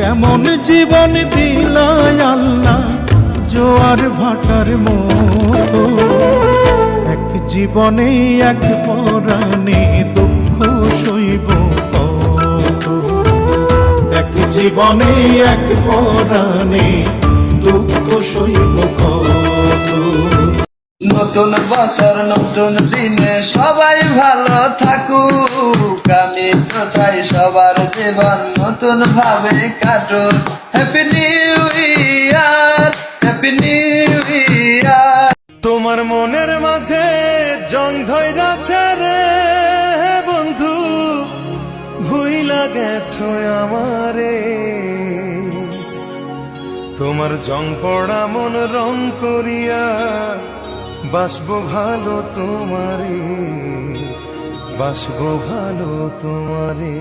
কেমন জীবন দিলাই আল্লাহ জোয়ার ভাটার মতো, এক জীবনে এক পরাণে দুঃখ সইব কত, এক জীবনে এক পরাণে দুঃখ সইব কত। নতুন বছর নতুন দিনে সবাই ভালো থাকুক, আমি তো চাই সবার জীবন নতুন ভাবে কাটুক। Happy new year, happy new year. তোমার মনের মাঝে জং ধইরাছে রে বন্ধু, ভুইলা গেছো আমারে, তোমার জং পড়া মন রং করিয়া বাসবো ভালো তোমারে, বাসবো ভালো তোমারে।